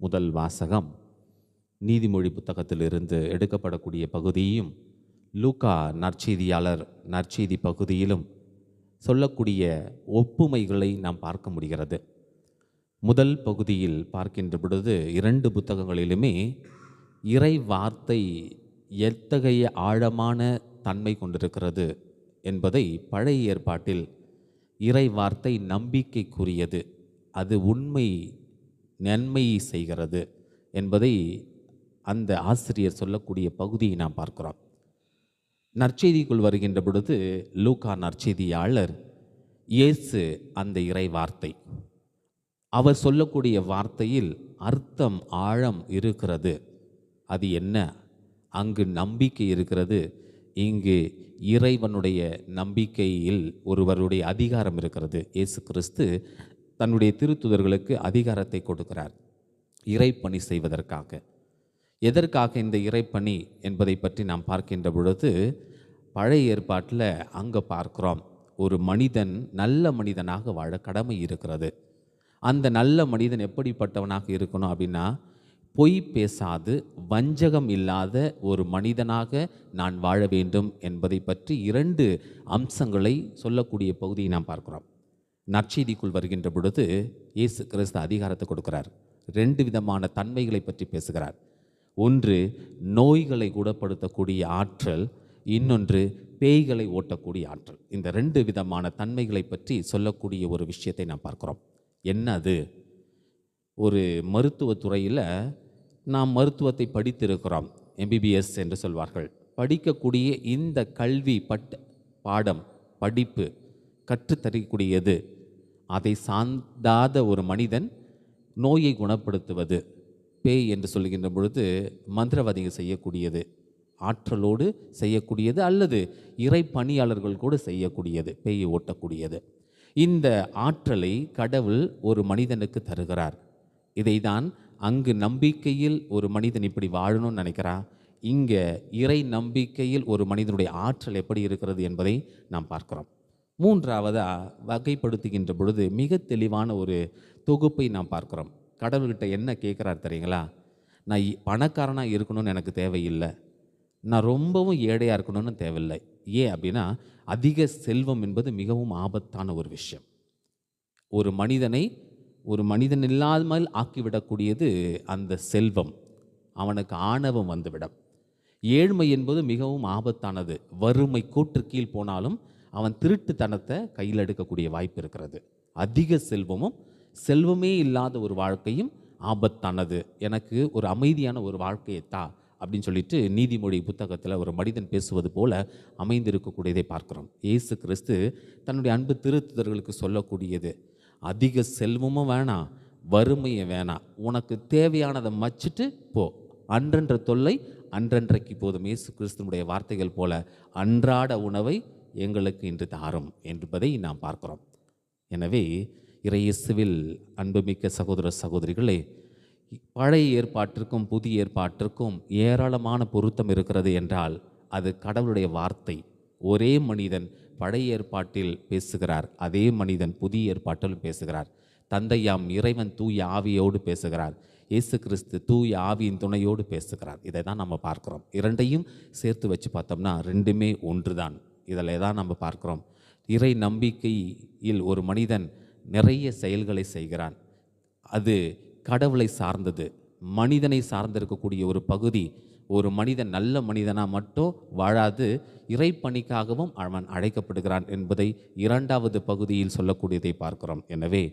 முதல் வாசகம் நீதிமொழி புத்தகத்திலிருந்து எடுக்கப்படக்கூடிய பகுதியும் லூக்கா நற்செய்தியாளர் நற்செய்தி பகுதியிலும் சொல்லக்கூடிய ஒப்புமைகளை நாம் பார்க்க முடிகிறது. முதல் பகுதியில் பார்க்கின்ற பொழுது 2 புத்தகங்களிலுமே இறை வார்த்தை எத்தகைய ஆழமான தன்மை கொண்டிருக்கிறது என்பதை பழைய ஏற்பாட்டில் இறை வார்த்தை நம்பிக்கைக்குரியது, அது உண்மை நன்மை செய்கிறது என்பதை அந்த ஆசிரியர் சொல்லக்கூடிய பகுதியை நாம் பார்க்கிறோம். நற்செய்திக்குள் வருகின்ற பொழுது லூக்கா நற்செய்தியாளர் இயேசு அந்த இறை வார்த்தை, அவர் சொல்லக்கூடிய வார்த்தையில் அர்த்தம் ஆழம் இருக்கிறது. அது என்ன? அங்கு நம்பிக்கை இருக்கிறது. இங்கு இறைவனுடைய நம்பிக்கையில் ஒருவருடைய அதிகாரம் இருக்கிறது. இயேசு கிறிஸ்து தன்னுடைய திருத்துதர்களுக்கு அதிகாரத்தை கொடுக்கிறார் இறைப்பணி செய்வதற்காக. எதற்காக இந்த இறைப்பணி என்பதை பற்றி நாம் பார்க்கின்ற பொழுது பழைய ஏற்பாட்டில் அங்கே பார்க்கிறோம், ஒரு மனிதன் நல்ல மனிதனாக வாழ கடமை இருக்கிறது. அந்த நல்ல மனிதன் எப்படிப்பட்டவனாக இருக்கணும் அப்படின்னா, பொய் பேசாது வஞ்சகம் இல்லாத ஒரு மனிதனாக நான் வாழ வேண்டும் என்பதை பற்றி 2 அம்சங்களை சொல்லக்கூடிய பகுதியை நாம் பார்க்கிறோம். நற்செய்திக்குள் வருகின்ற பொழுது இயேசு கிறிஸ்து அதிகாரத்தை கொடுக்கிறார். 2 விதமான தன்மைகளை பற்றி பேசுகிறார். ஒன்று நோய்களை குணப்படுத்தக்கூடிய ஆற்றல், இன்னொன்று பேய்களை ஓட்டக்கூடிய ஆற்றல். இந்த 2 விதமான தன்மைகளை பற்றி சொல்லக்கூடிய ஒரு விஷயத்தை நாம் பார்க்கிறோம். என்ன அது? ஒரு மருத்துவத்துறையில் நாம் மருத்துவத்தை படித்திருக்கிறோம், எம்பிபிஎஸ் என்று சொல்வார்கள். படிக்கக்கூடிய இந்த கல்வி பாடம் படிப்பு கற்றுத்தரக்கூடியது, அதை சார்ந்தாத ஒரு மனிதன் நோயை குணப்படுத்துவது, பேய் என்று சொல்கின்ற பொழுது மந்திரவாதிகள் செய்யக்கூடியது, ஆற்றலோடு செய்யக்கூடியது, அல்லது இறை பணியாளர்கள் கூட செய்யக்கூடியது, பேயை ஓட்டக்கூடியது. இந்த ஆற்றலை கடவுள் ஒரு மனிதனுக்கு தருகிறார். இதை தான் அங்கு நம்பிக்கையில் ஒரு மனிதன் இப்படி வாழணும்னு நினைக்கிறான். இங்கே இறை நம்பிக்கையில் ஒரு மனிதனுடைய ஆற்றல் எப்படி இருக்கிறது என்பதை நாம் பார்க்கிறோம். 3ஆவதாக வகைப்படுத்துகின்ற பொழுது மிக தெளிவான ஒரு தொகுப்பை நாம் பார்க்கிறோம். கடவுள்கிட்ட என்ன கேட்குறார் தெரியுங்களா? நான் பணக்காரனாக இருக்கணும்னு எனக்கு தேவையில்லை, நான் ரொம்பவும் ஏழையாக இருக்கணும்னு தேவையில்லை. ஏன் அப்படின்னா, அதிக செல்வம் என்பது மிகவும் ஆபத்தான ஒரு விஷயம். ஒரு மனிதன் இல்லாமல் ஆக்கிவிடக்கூடியது அந்த செல்வம். அவனுக்கு ஆணவம் வந்துவிடும். ஏழ்மை என்பது மிகவும் ஆபத்தானது. வறுமை கூற்று கீழ் போனாலும் அவன் திருட்டுத்தனத்தை கையில் எடுக்கக்கூடிய வாய்ப்பு இருக்கிறது. அதிக செல்வமே இல்லாத ஒரு வாழ்க்கையும் ஆபத்தானது. எனக்கு ஒரு அமைதியான ஒரு வாழ்க்கையை அப்படின்னு சொல்லிட்டு நீதிமொழி புத்தகத்தில் ஒரு மனிதன் பேசுவது போல அமைந்திருக்கக்கூடியதை பார்க்கிறோம். இயேசு கிறிஸ்து தன்னுடைய அன்பு திருத்துதர்களுக்கு சொல்லக்கூடியது, அதிக செல்வமும் வேணாம், வறுமையும் வேணாம், உனக்கு தேவையானதை மச்சிட்டு போ, அன்றென்ற தொல்லை அன்றன்றைக்கு போதும். இயேசு கிறிஸ்துனுடைய வார்த்தைகள் போல அன்றாட உணவை எங்களுக்கு இன்று தாரும் என்பதை நாம் பார்க்கிறோம். எனவே இறையேசுவில் அன்புமிக்க சகோதர சகோதரிகளே, பழைய ஏற்பாட்டிற்கும் புதிய ஏற்பாட்டிற்கும் ஏராளமான பொருத்தம் இருக்கிறது என்றால் அது கடவுளுடைய வார்த்தை. ஒரே மனிதன் பழைய ஏற்பாட்டில் பேசுகிறார், அதே மனிதன் புதிய ஏற்பாட்டில் பேசுகிறார். தந்தையாம் இறைவன் தூய ஆவியோடு பேசுகிறார், இயேசு கிறிஸ்து தூய ஆவியின் துணையோடு பேசுகிறார். இதை தான் நம்ம பார்க்குறோம். 2ஐயும் சேர்த்து வச்சு பார்த்தோம்னா 2மே ஒன்று தான். இதில் தான் நம்ம பார்க்குறோம், இறை நம்பிக்கையில் ஒரு மனிதன் நிறைய செயல்களை செய்கிறான். அது கடவுளை சார்ந்தது, மனிதனை சார்ந்திருக்கக்கூடிய ஒரு பகுதி. ஒரு மனிதன் நல்ல மனிதனாக மட்டும் வாழாது, இறைப்பணிக்காகவும் அவன் அழைக்கப்படுகிறான் என்பதை 2வது பகுதியில் சொல்லக்கூடியதை பார்க்கிறோம். எனவே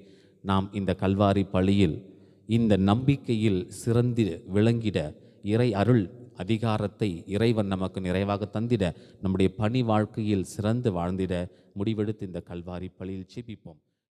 நாம் இந்த கல்வாரி பலியில் இந்த நம்பிக்கையில் சிறந்து விளங்கிட, இறை அருள் அதிகாரத்தை இறைவன் நமக்கு நிறைவாக தந்திட, நம்முடைய பணி வாழ்க்கையில் சிறந்து வாழ்ந்திட முடிவெடுத்து இந்த கல்வாரி பலியில் ஜெபிப்போம்.